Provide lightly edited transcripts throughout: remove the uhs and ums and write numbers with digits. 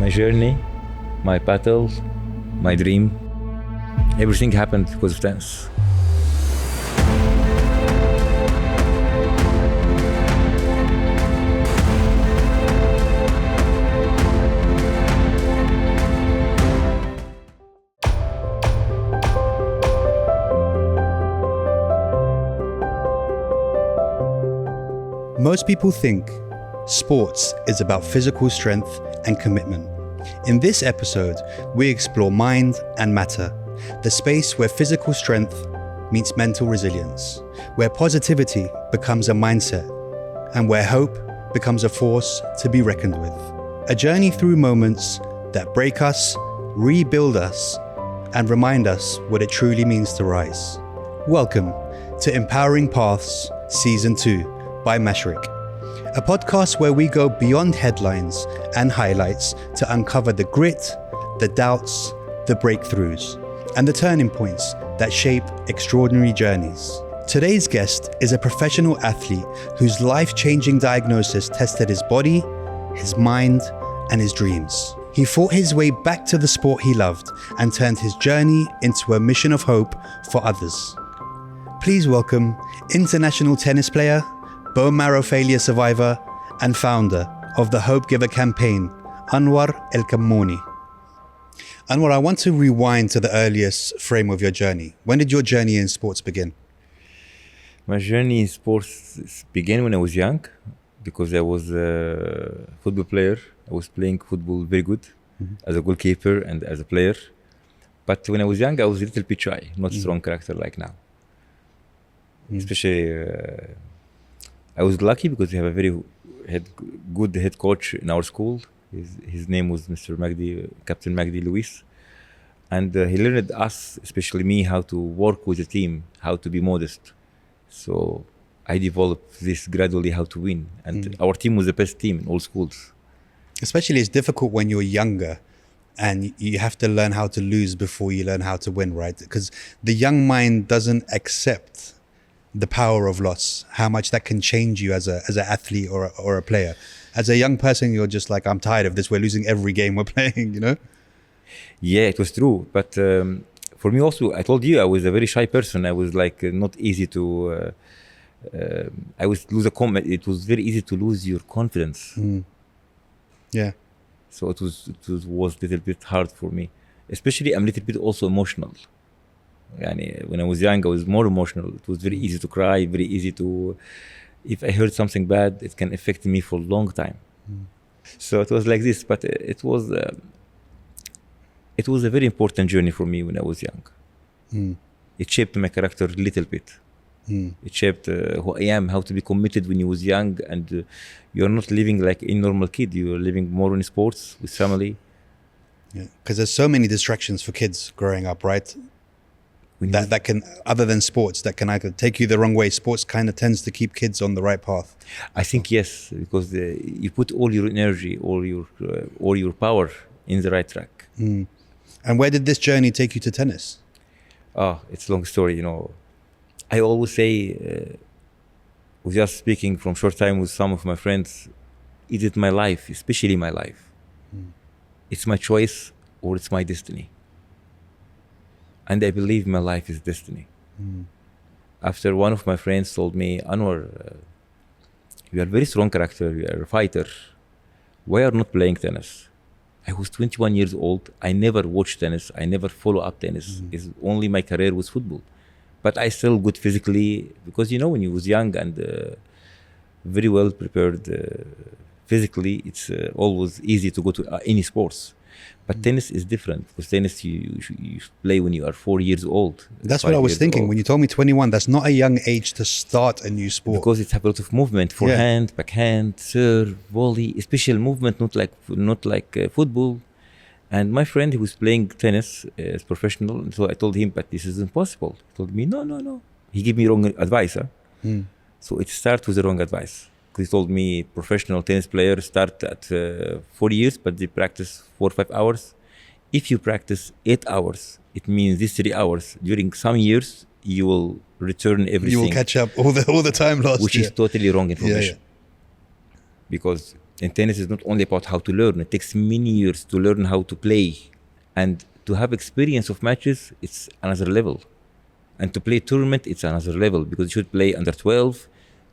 My journey, my battle, my dream, everything happened because of tennis. Most people think sports is about physical strength and commitment. In this episode, we explore mind and matter, the space where physical strength meets mental resilience, where positivity becomes a mindset, and where hope becomes a force to be reckoned with. A journey through moments that break us, rebuild us, and remind us what it truly means to rise. Welcome to Empowering Paths Season 2 by Mashrik, a podcast where we go beyond headlines and highlights to uncover the grit, the doubts, the breakthroughs, and the turning points that shape extraordinary journeys. Today's guest is a professional athlete whose life-changing diagnosis tested his body, his mind, and his dreams. He fought his way back to the sport he loved and turned his journey into a mission of hope for others. Please welcome international tennis player, bone marrow failure survivor, and founder of the Hope Giver campaign, Anwar Elkamony. Anwar, I want to rewind to the earliest frame of your journey. When did your journey in sports begin? My journey in sports began when I was young, because I was a football player. I was playing football very good as a goalkeeper and as a player. But when I was young, I was a little bit shy, not strong character like now. Especially, I was lucky because we have a very good head coach in our school. His name was Mr. Magdi, Captain Magdi Luis. And he learned us, especially me, how to work with a team, how to be modest. So I developed this gradually, how to win. And our team was the best team in all schools. Especially it's difficult when you're younger and you have to learn how to lose before you learn how to win, right? Because the young mind doesn't accept the power of loss, how much that can change you as an athlete or a player. As a young person, you're just like, I'm tired of this. We're losing every game we're playing, you know? Yeah, it was true. But for me also, I told you, I was a very shy person. I was like not easy to, I was lose a comment. It was very easy to lose your confidence. Yeah. So it was a little bit hard for me. Especially I'm a little bit also emotional. When I was young, I was more emotional. It was very easy to cry, very easy to, if I heard something bad, it can affect me for a long time. So it was like this, but it was a very important journey for me when I was young. It shaped my character a little bit. It shaped who I am, how to be committed when you was young, and you're not living like a normal kid. You're living more in sports with family. Yeah, because there's so many distractions for kids growing up, right? That can, other than sports, that can either take you the wrong way. Sports kind of tends to keep kids on the right path. I think yes, because you put all your energy, all your power in the right track. And where did this journey take you to tennis? It's a long story, you know. I always say, was just speaking from short time with some of my friends, is it my life, especially my life? It's my choice or it's my destiny? And I believe my life is destiny. After one of my friends told me, Anwar, you are a very strong character, you are a fighter. Why are you not playing tennis? I was 21 years old. I never watched tennis. I never follow up tennis. It's only my career was football. But I still good physically, because you know, when you was young and very well prepared physically, it's always easy to go to any sports. But tennis is different, because tennis you play when you are 4 years old. That's what I was thinking. When you told me 21, that's not a young age to start a new sport. Because it's a lot of movement, forehand, backhand, serve, volley, special movement, not like football. And my friend, he was playing tennis as professional, and so I told him, but this is impossible. He told me, no. He gave me wrong advice. So it starts with the wrong advice. He told me professional tennis players start at 4 years, but they practice 4 or 5 hours. If you practice 8 hours, it means these 3 hours. During some years, you will return everything. You will catch up all the time lost. Which is totally wrong information. Because And tennis is not only about how to learn. It takes many years to learn how to play. And to have experience of matches, it's another level. And to play tournament, it's another level, because you should play under 12,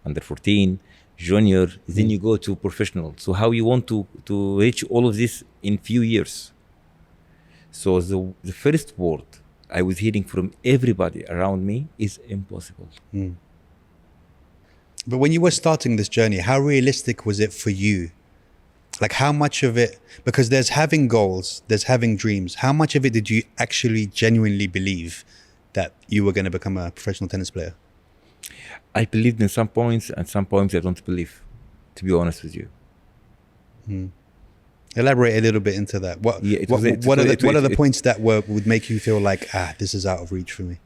under 14, junior, then you go to professional. So how you want to reach all of this in few years? So the first word I was hearing from everybody around me is impossible. But when you were starting this journey, how realistic was it for you? Like how much of it, because there's having goals, there's having dreams, how much of it did you actually genuinely believe that you were going to become a professional tennis player? I believed in some points, and some points I don't believe, to be honest with you. Elaborate a little bit into that. What are the points that would make you feel like, this is out of reach for me?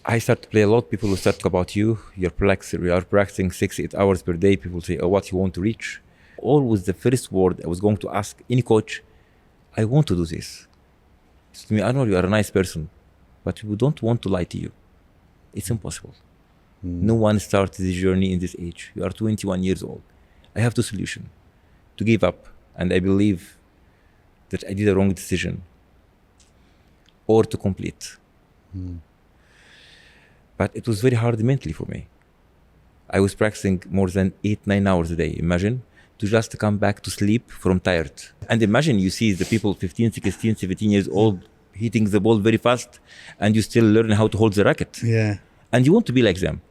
I start to play a lot. People will start to talk about you. You are practicing 6-8 hours per day. People say, what you want to reach? Always the first word I was going to ask any coach, I want to do this. So to me, Anwar, you are a nice person, but we don't want to lie to you. It's impossible. No one starts this journey in this age. You are 21 years old. I have two solutions: to give up, and I believe that I did a wrong decision, or to complete. But it was very hard mentally for me. I was practicing more than 8-9 hours a day. Imagine, to just come back to sleep from tired. And imagine you see the people 15, 16, 17 years old hitting the ball very fast, and you still learn how to hold the racket. Yeah. And you want to be like them.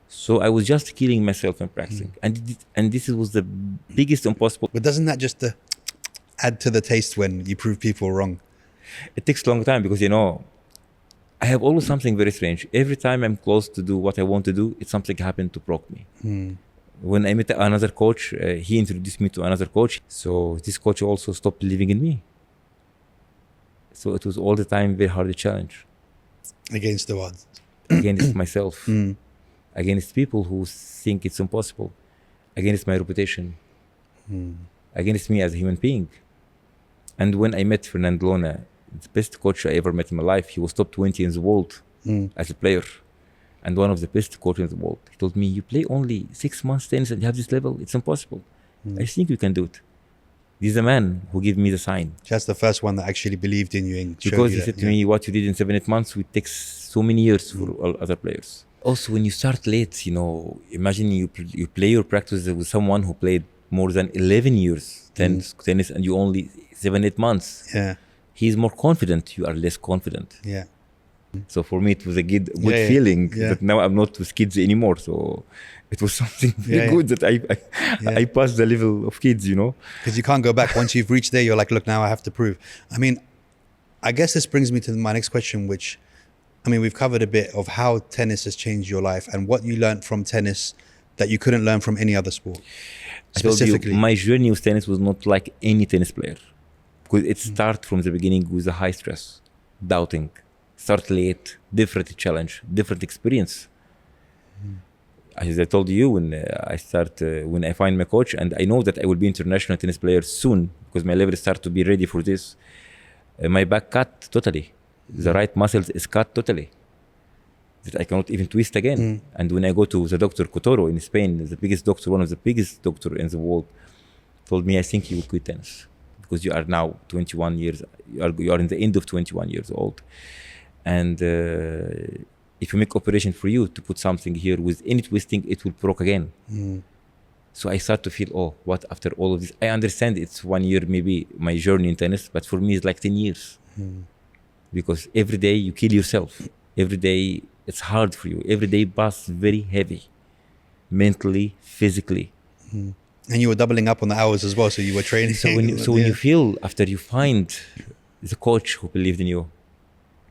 So I was just killing myself in practicing. And this was the biggest impossible. But doesn't that just add to the taste when you prove people wrong? It takes a long time, because, I have always something very strange. Every time I'm close to do what I want to do, it's something happened to block me. When I met another coach, he introduced me to another coach. So this coach also stopped believing in me. So it was all the time very hard to challenge. Against the odds. Against myself. Against people who think it's impossible. Against my reputation. Against me as a human being. And when I met Fernando Lona, the best coach I ever met in my life, he was top 20 in the world as a player. And one of the best coaches in the world. He told me, you play only 6 months tennis and you have this level? It's impossible. I think you can do it. This is a man who gave me the sign. That's the first one that actually believed in you. And because he said to me, what you did in 7-8 months, it takes so many years for all other players. Also, when you start late, imagine you play your practice with someone who played more than 11 years tennis, and you only 7-8 months. Yeah. He's more confident, you are less confident. Yeah. So for me, it was a good feeling that now I'm not with kids anymore. So it was something very good that I passed the level of kids, Because you can't go back. Once you've reached there, you're like, look, now I have to prove. I mean, I guess this brings me to my next question, which, we've covered a bit of how tennis has changed your life and what you learned from tennis that you couldn't learn from any other sport. Specifically, my journey with tennis was not like any tennis player. Because it started from the beginning with a high stress, doubting, start late, different challenge, different experience. As I told you, when I find my coach, and I know that I will be international tennis player soon, because my level start to be ready for this. My back cut totally. The right muscles is cut totally. That I cannot even twist again. And when I go to the doctor Cotoro in Spain, the biggest doctor, one of the biggest doctor in the world, told me, I think you will quit tennis. Because you are now 21 years, you are in the end of 21 years old. And if you make operation for you to put something here with any twisting, it will broke again. So I start to feel, what after all of this? I understand it's 1 year maybe my journey in tennis, but for me it's like 10 years. Because every day you kill yourself. Every day it's hard for you. Every day pass very heavy, mentally, physically. And you were doubling up on the hours as well, so you were training. So when you feel, after you find the coach who believed in you,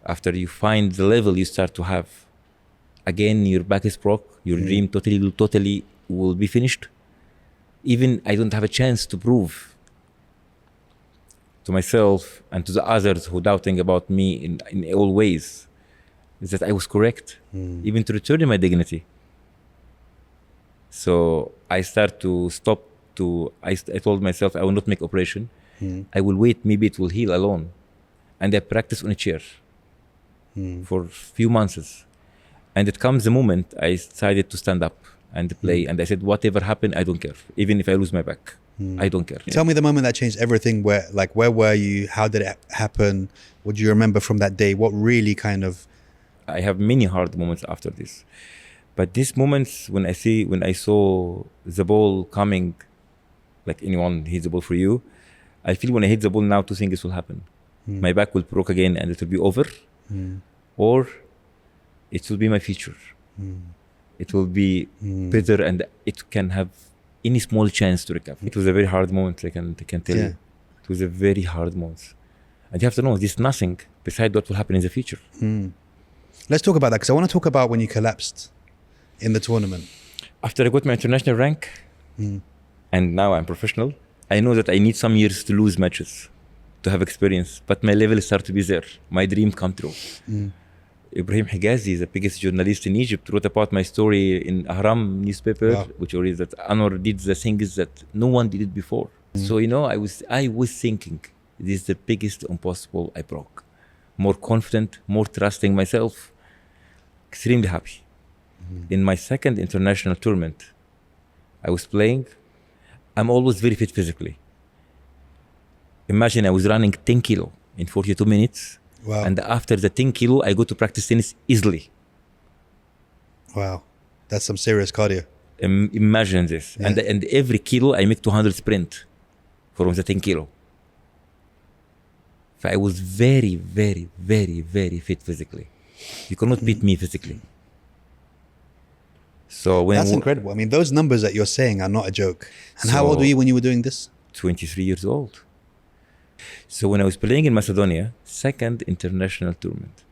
after you find the level you start to have, again your back is broke, your dream totally will be finished. Even I don't have a chance to prove to myself and to the others who doubting about me in all ways that I was correct, even to return my dignity. So I start to stop. I told myself I will not make operation. I will wait, maybe it will heal alone. And I practice on a chair for a few months. And it comes the moment I decided to stand up. and play. And I said, whatever happened, I don't care. Even if I lose my back, I don't care. Tell me the moment that changed everything. Where were you? How did it happen? What do you remember from that day? What really kind of... I have many hard moments after this. But these moments when I saw the ball coming, like anyone hits the ball for you, I feel when I hit the ball now, two things will happen. My back will broke again and it will be over, or it will be my future. It will be better and it can have any small chance to recover. It was a very hard moment, I can tell you. It was a very hard moment. And you have to know, there's nothing beside what will happen in the future. Let's talk about that, because I want to talk about when you collapsed in the tournament. After I got my international rank, and now I'm professional, I know that I need some years to lose matches, to have experience, but my level started to be there. My dream come true. Ibrahim Higazi, the biggest journalist in Egypt, wrote about my story in Ahram newspaper, which already that Anwar did the things that no one did it before. So, you know, I was thinking, this is the biggest impossible I broke. More confident, more trusting myself, extremely happy. In my second international tournament, I was playing. I'm always very fit physically. Imagine I was running 10 kilo in 42 minutes. Wow. And after the 10 kilo, I go to practice tennis easily. Wow. That's some serious cardio. Imagine this. Yeah. And every kilo, I make 200 sprint from the 10 kilo. So I was very, very, very, very fit physically. You cannot beat me physically. So that's incredible. I mean, those numbers that you're saying are not a joke. And how old were you when you were doing this? 23 years old. So when I was playing in Macedonia, second international tournament,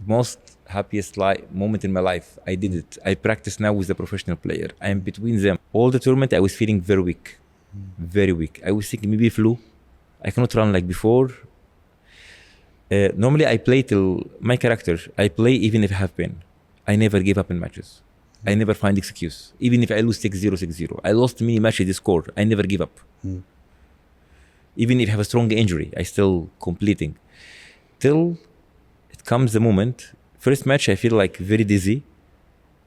most happiest moment in my life, I did it. I practice now with a professional player. I am between them. All the tournament, I was feeling very weak, very weak. I was thinking maybe flu. I cannot run like before. Normally I play till my character. I play even if I have pain. I never give up in matches. I never find excuse. Even if I lose 6-0, 6-0. I lost many matches, this score. I never give up. Even if I have a strong injury, I still completing. Till it comes the moment. First match, I feel like very dizzy.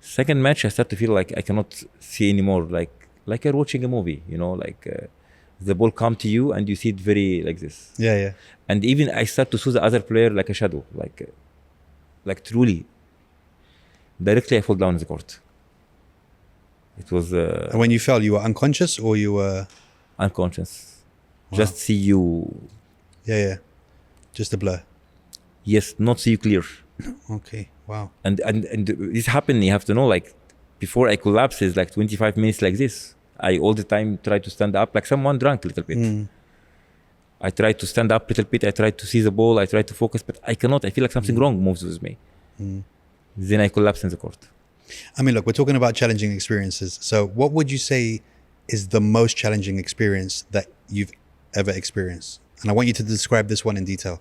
Second match, I start to feel like I cannot see anymore. Like you're watching a movie, you know, like the ball come to you and you see it very like this. Yeah, yeah. And even I start to see the other player like a shadow, like truly. Directly, I fall down in the court. It was... and when you fell, you were unconscious or you were... Unconscious. Wow. Just see you... Yeah. Just a blur. Yes, not see you clear. Okay, wow. And this happened, you have to know, like, before I collapse, it's like 25 minutes like this. I all the time try to stand up like someone drunk a little bit. I try to stand up a little bit, I try to see the ball, I try to focus, but I cannot. I feel like something wrong moves with me. Then I collapse in the court. I mean, look, we're talking about challenging experiences. So what would you say is the most challenging experience that you've ever experienced? And I want you to describe this one in detail.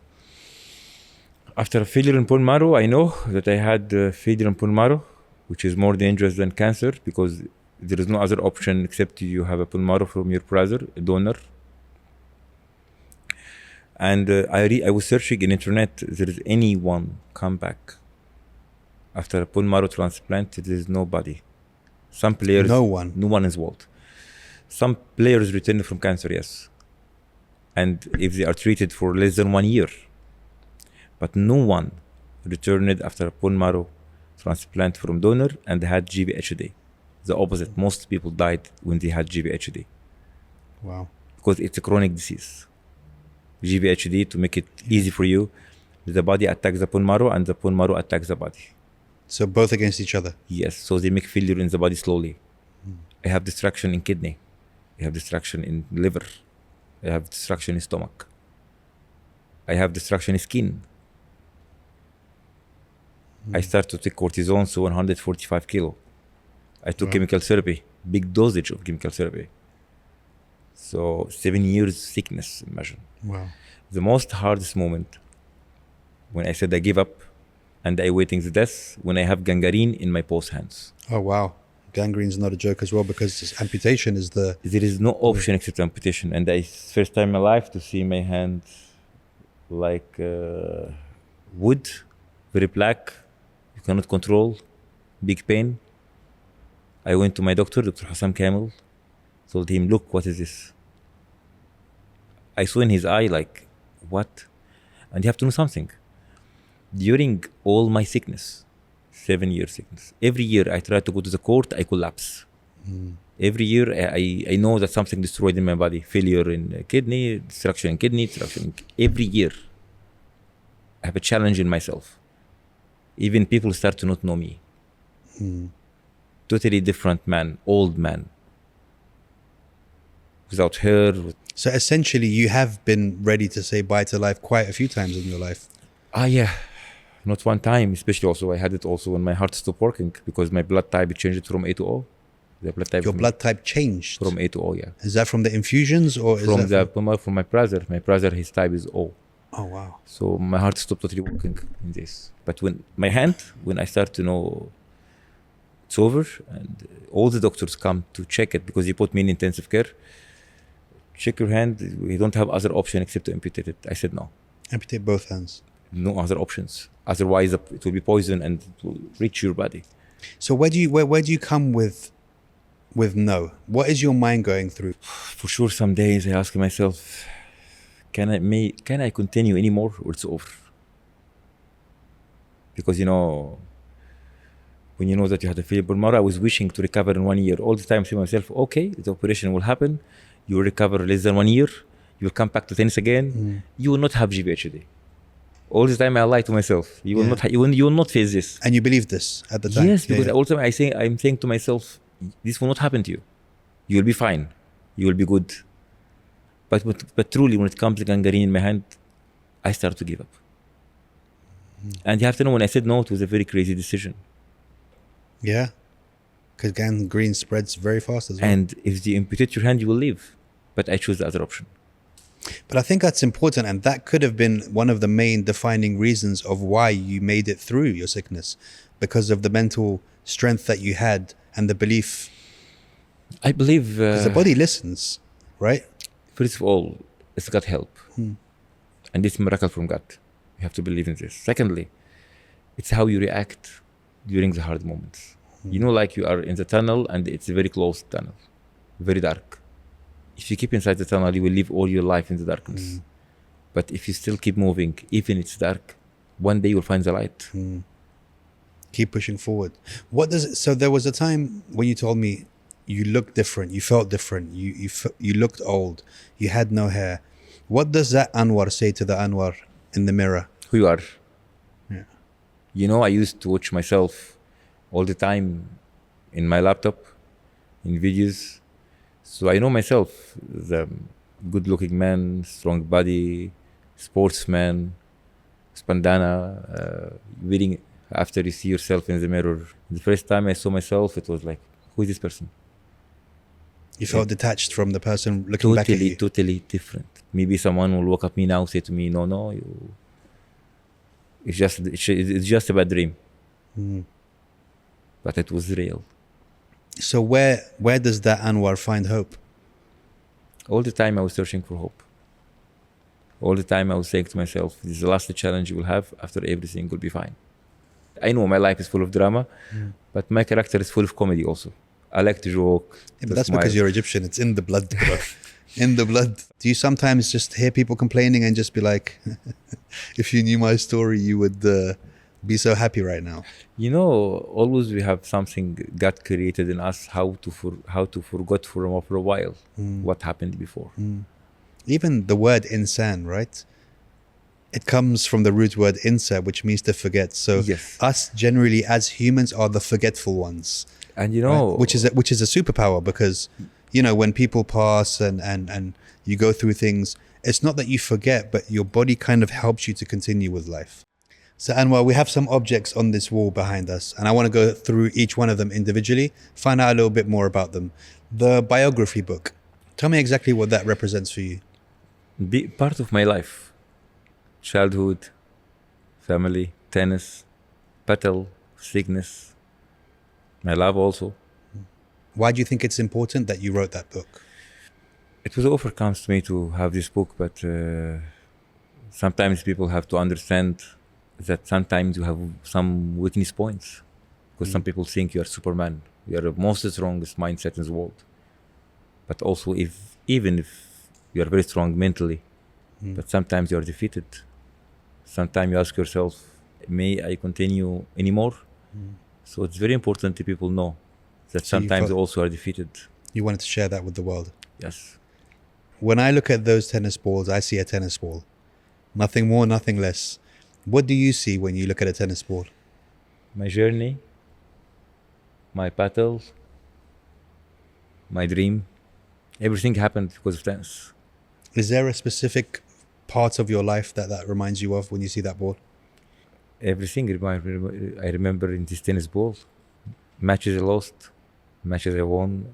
After a failure in bone marrow, I know that I had a failure in bone marrow, which is more dangerous than cancer because there is no other option except you have a bone marrow from your brother, a donor. And I was searching in internet, there is anyone come back after a bone marrow transplant. There is nobody. Some players... No one in the world. Some players return from cancer, yes. And if they are treated for less than 1 year. But no one returned after a bone marrow transplant from donor and had GVHD. The opposite. Most people died when they had GVHD. Wow. Because it's a chronic disease. GVHD, to make it easy for you, the body attacks the bone marrow and the bone marrow attacks the body. So both against each other? Yes, so they make failure in the body slowly. I have destruction in kidney. I have destruction in liver. I have destruction in stomach. I have destruction in skin. I start to take cortisone, so 145 kilo. I took chemical therapy, big dosage of chemical therapy. So 7 years sickness, imagine. Wow. The most hardest moment when I said I give up and I waiting the death, when I have gangrene in my both hands. Oh, wow. Gangrene is not a joke as well because amputation is the... There is no option except amputation. And first time in my life to see my hand like wood, very black, you cannot control, big pain. I went to my doctor, Dr. Hassan Kamel, told him, look, what is this? I saw in his eye like, what? And you have to know something. During all my sickness, 7-year sickness, every year I try to go to the court, I collapse. Every year I know that something destroyed in my body, failure in kidney, destruction in kidney, every year I have a challenge in myself. Even people start to not know me. Totally different man, old man. Without hair. So essentially you have been ready to say bye to life quite a few times in your life. Yeah. Not one time, especially also I had it also when my heart stopped working because my blood type changed from A to O. The blood type Your blood type changed? From A to O, yeah. Is that from the infusions or is from my brother? My brother, his type is O. Oh, wow. So my heart stopped totally working in this. But when my hand, when I start to know it's over and all the doctors come to check it because they put me in intensive care. Check your hand, we don't have other option except to amputate it. I said no. Amputate both hands? No other options. Otherwise it will be poison and it will reach your body. So where do you come with no? What is your mind going through? For sure, some days I ask myself, can I continue anymore or it's over? Because when you know that you had a failure bone marrow, I was wishing to recover in 1 year. All the time I say to myself, okay, the operation will happen, you will recover less than 1 year, you will come back to tennis again, you will not have GVHD. All the time I lie to myself, you will not face this. And you believe this at the time? Yes, because all the time I'm saying to myself, this will not happen to you. You will be fine. You will be good. But truly, when it comes to gangrene in my hand, I start to give up. And you have to know, when I said no, it was a very crazy decision. Yeah, because gangrene spreads very fast as well. And if you amputate your hand, you will live. But I chose the other option. But I think that's important, and that could have been one of the main defining reasons of why you made it through your sickness, because of the mental strength that you had and the belief. I believe... Because the body listens, right? First of all, it's got help. And it's a miracle from God. You have to believe in this. Secondly, it's how you react during the hard moments. Like you are in the tunnel and it's a very closed tunnel, very dark. If you keep inside the tunnel, you will live all your life in the darkness. But if you still keep moving, even it's dark, one day you'll find the light. Keep pushing forward. So there was a time when you told me you looked different, you felt different, you looked old, you had no hair. What does that Anwar say to the Anwar in the mirror? Who you are. Yeah. I used to watch myself all the time in my laptop, in videos. So I know myself, the good-looking man, strong body, sportsman, bandana, wearing after you see yourself in the mirror. The first time I saw myself, it was like, who is this person? You felt detached from the person looking back at you? Totally different. Maybe someone will walk up me now, say to me, no, it's just a bad dream. But it was real. So where does that Anwar find hope? All the time I was searching for hope. All the time I was saying to myself, this is the last challenge you will have, after everything will be fine. I know my life is full of drama, but my character is full of comedy also. I like to joke. Yeah, but that's smile. Because you're Egyptian, it's in the blood, bro. In the blood. Do you sometimes just hear people complaining and just be like, if you knew my story, you would be so happy right now? Always we have something God created in us, how to forget for a while what happened before. Even the word insan, right? It comes from the root word insa, which means to forget. So yes. Us generally as humans are the forgetful ones. And right? which is a superpower, because when people pass and you go through things, it's not that you forget, but your body kind of helps you to continue with life. So Anwar, we have some objects on this wall behind us, and I want to go through each one of them individually, find out a little bit more about them. The biography book, tell me exactly what that represents for you. Part of my life, childhood, family, tennis, battle, sickness, my love also. Why do you think it's important that you wrote that book? It was offer comes to me to have this book, but sometimes people have to understand that sometimes you have some weakness points, because some people think you are Superman. You are the most strongest mindset in the world. But also, even if you are very strong mentally, but sometimes you are defeated. Sometimes you ask yourself, may I continue anymore? So it's very important that people know that So you sometimes felt- you also are defeated. You wanted to share that with the world. Yes. When I look at those tennis balls, I see a tennis ball. Nothing more, nothing less. What do you see when you look at a tennis ball? My journey, my battle, my dream, everything happened because of tennis. Is there a specific part of your life that reminds you of when you see that ball? Everything I remember in this tennis ball. Matches I lost, matches I won,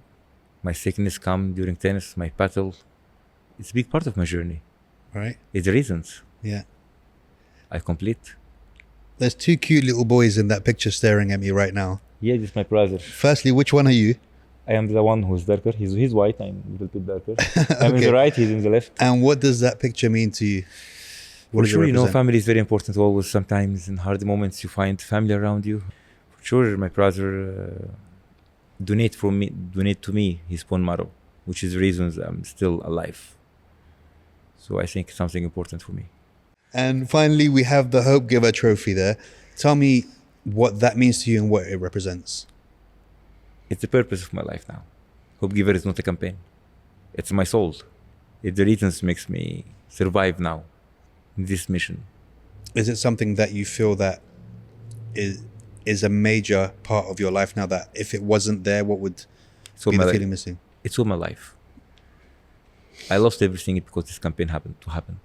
my sickness come during tennis, my battle. It's a big part of my journey. Right? It's the reasons Yeah. I complete. There's two cute little boys in that picture staring at me right now. Yeah, this is my brother. Firstly, which one are you? I am the one who's darker. He's white. I'm a little bit darker. I'm in Okay. the right. He's in the left. And what does that picture mean to you? What For does it sure, represent? family is very important. Always, sometimes in hard moments, you find family around you. For sure, my brother donate to me his bone marrow, which is the reasons I'm still alive. So I think it's something important for me. And finally, we have the Hope Giver trophy there. Tell me what that means to you and what it represents. It's the purpose of my life now. Hope Giver is not a campaign. It's my soul. It's the reasons makes me survive now in this mission. Is it something that you feel that is a major part of your life now, that if it wasn't there, what would So be my the life, feeling missing? it's all my life. I lost everything because this campaign happened to happen.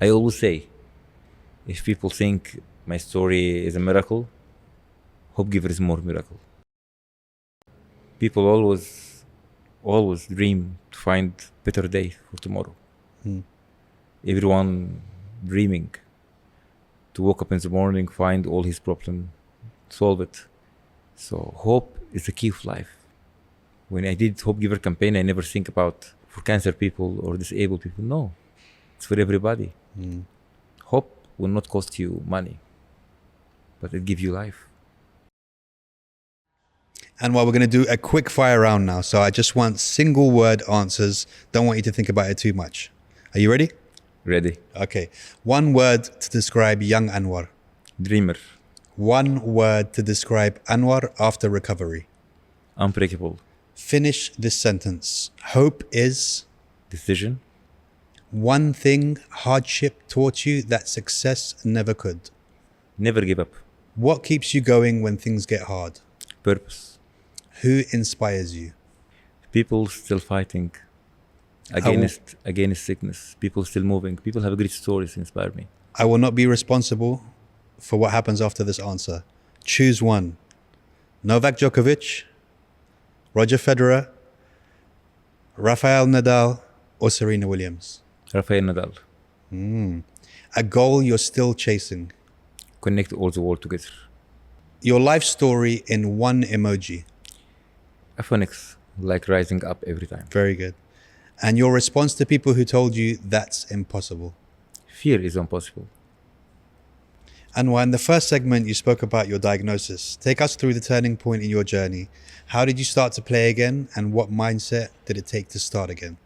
I always say, if people think my story is a miracle, Hope Giver is more miracle. People always dream to find better day for tomorrow. Everyone dreaming to wake up in the morning, find all his problem, solve it. So hope is the key of life. When I did Hope Giver campaign, I never think about for cancer people or disabled people. No, it's for everybody. Hope will not cost you money, but it gives you life. And while we're going to do a quick fire round now, so I just want single word answers. Don't want you to think about it too much. Are you ready? Ready. Okay. One word to describe young Anwar. Dreamer. One word to describe Anwar after recovery. Unbreakable. Finish this sentence. Hope is Decision. one thing hardship taught you that success never could. Never give up. What keeps you going when things get hard? Purpose. Who inspires you? People still fighting against sickness. People still moving. People have great stories to inspire me. I will not be responsible for what happens after this answer. Choose one. Novak Djokovic, Roger Federer, Rafael Nadal, or Serena Williams. Rafael Nadal. A goal you're still chasing. Connect all the world together. Your life story in one emoji. A phoenix, like rising up every time. Very good. And your response to people who told you that's impossible. Fear is impossible. Anwar, in the first segment, you spoke about your diagnosis. Take us through the turning point in your journey. How did you start to play again, and what mindset did it take to start again?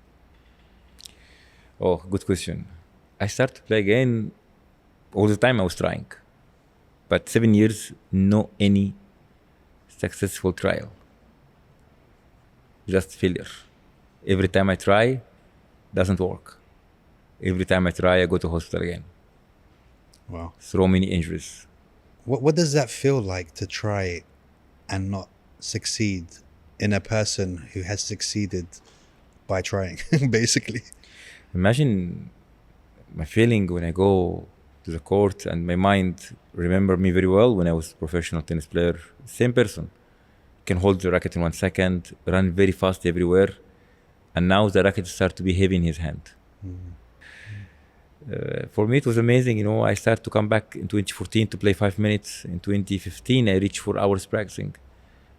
Oh, good question. I started to play again. All the time I was trying. But 7 years, no any successful trial. Just failure. Every time I try, doesn't work. Every time I try, I go to hospital again. Wow. So many injuries. What does that feel like to try and not succeed in a person who has succeeded by trying, basically? Imagine my feeling when I go to the court and my mind remember me very well when I was a professional tennis player. Same person. Can hold the racket in 1 second, run very fast everywhere. And now the racket starts to be heavy in his hand. For me, it was amazing. I started to come back in 2014 to play 5 minutes. In 2015, I reached 4 hours practicing.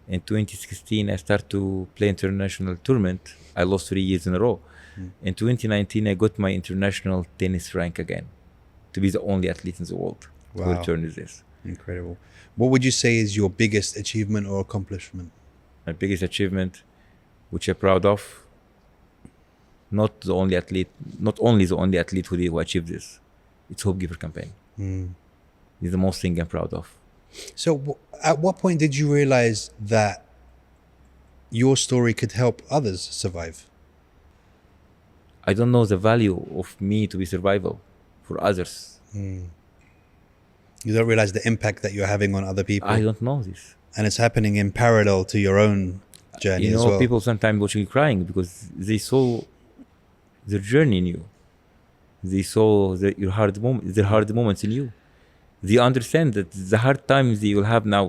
In 2016, I started to play international tournament. I lost 3 years in a row. In 2019, I got my international tennis rank again to be the only athlete in the world who Wow. returned this. Incredible. What would you say is your biggest achievement or accomplishment? my biggest achievement, which I'm proud of. Not only the only athlete who achieved this. It's Hope Giver campaign. It's the most thing I'm proud of. So at what point did you realize that your story could help others survive? I don't know the value of me to be survival for others. You don't realize the impact that you're having on other people. I don't know this. And it's happening in parallel to your own journey as well. People sometimes watching you crying because they saw their journey in you. They saw their hard moments in you. They understand that the hard times they will have now,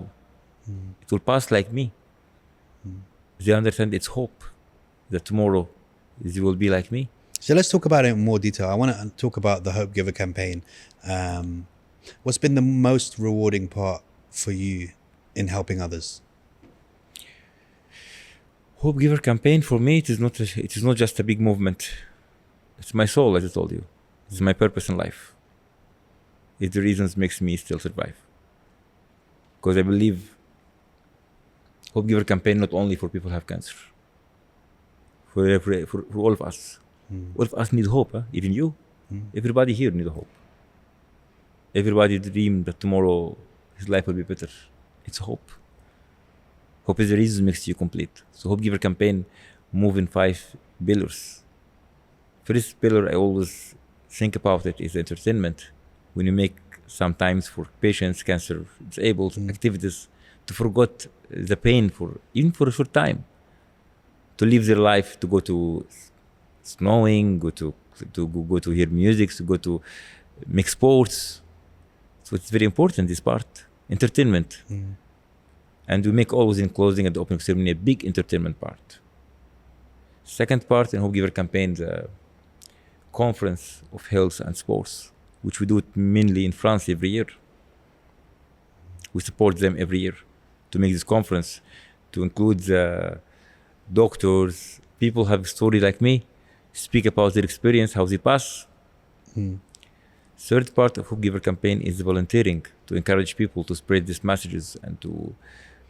it will pass like me. They understand it's hope that tomorrow they will be like me. So let's talk about it in more detail. I want to talk about the Hope Giver campaign. What's been the most rewarding part for you in helping others? Hope Giver campaign for me, it is not just a big movement. It's my soul, as I told you. It's my purpose in life. It's the reasons makes me still survive. Because I believe Hope Giver campaign not only for people who have cancer, for all of us. All of us need hope, huh? Even you. Everybody here need hope. Everybody dream that tomorrow his life will be better. It's hope. Hope is the reason makes you complete. So Hope Giver campaign move in 5 pillars. First pillar I always think about it is entertainment. When you make sometimes for patients, cancer disabled activities to forget the pain even for a short time. To live their life, to go to snowing, go to hear music, to go to make sports. So it's very important, this part, entertainment. And we make always in closing and the opening ceremony a big entertainment part. Second part in Hope Giver campaign, the conference of health and sports, which we do it mainly in France every year. We support them every year to make this conference, to include the doctors, people have a story like me, speak about their experience, how they pass. Third part of Hope Giver campaign is the volunteering, to encourage people to spread these messages and to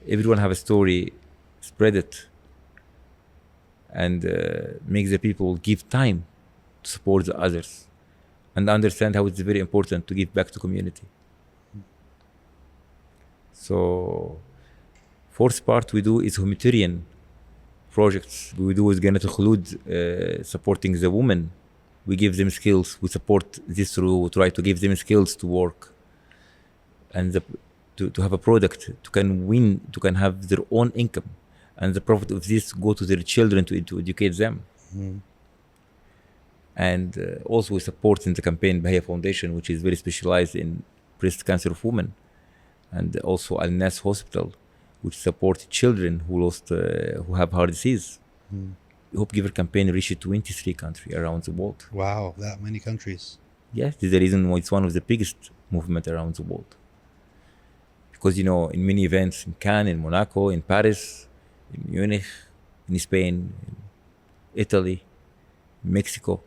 everyone have a story, spread it, and make the people give time to support the others and understand how it's very important to give back to community. So fourth part we do is humanitarian projects. We do is going to include supporting the women. We give them skills. We support this through try to give them skills to work and to have a product to can have their own income, and the profit of this go to their children to educate them. And also we support in the campaign Bahia Foundation, which is very specialized in breast cancer of women, and also Al Nas Hospital, which support children who have heart disease. Hope Giver campaign reached 23 countries around the world. Wow, that many countries. Yes, this is the reason why it's one of the biggest movement around the world. Because in many events in Cannes, in Monaco, in Paris, in Munich, in Spain, in Italy, Mexico,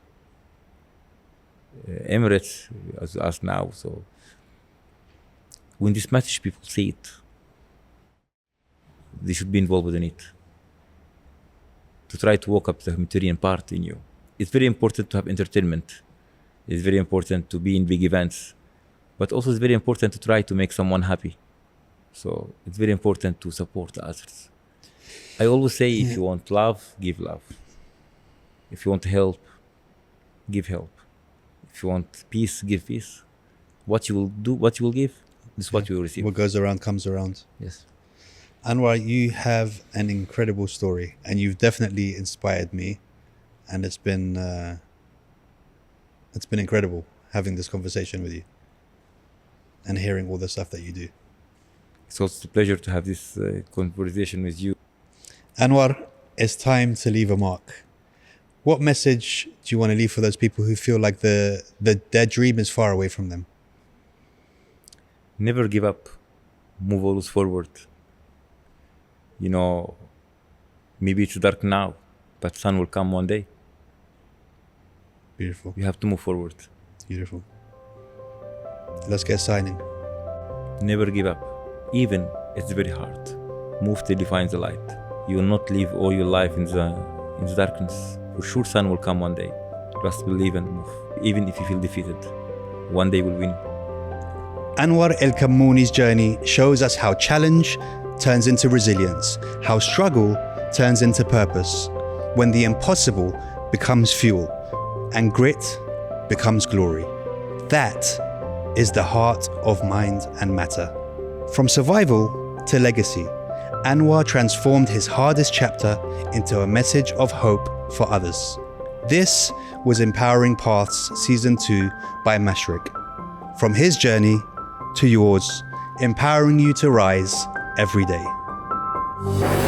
Emirates, as us now. So when this message people see it, they should be involved in it. To try to walk up the humanitarian part in you. It's very important to have entertainment. It's very important to be in big events. But also it's very important to try to make someone happy. So it's very important to support others. I always say if you want love, give love. If you want help, give help. If you want peace, give peace. What you will do, what you will give, is what you will receive. What goes around comes around. Yes. Anwar, you have an incredible story, and you've definitely inspired me, and it's been incredible having this conversation with you and hearing all the stuff that you do. It's also a pleasure to have this conversation with you. Anwar, it's time to leave a mark. What message do you want to leave for those people who feel like their dream is far away from them? Never give up. Move always forward. Maybe it's dark now, but sun will come one day. Beautiful. You have to move forward. Beautiful. Let's get signing. Never give up. Even it's very hard. Move till you find the light. You will not live all your life in the darkness. For sure, sun will come one day. Just believe and move. Even if you feel defeated, one day we'll win. Anwar Elkamony's journey shows us how challenge turns into resilience, how struggle turns into purpose, when the impossible becomes fuel and grit becomes glory. That is the heart of Mind and Matter. From survival to legacy, Anwar transformed his hardest chapter into a message of hope for others. This was Empowering Paths Season 2 by Mashrik. From his journey to yours, empowering you to rise every day.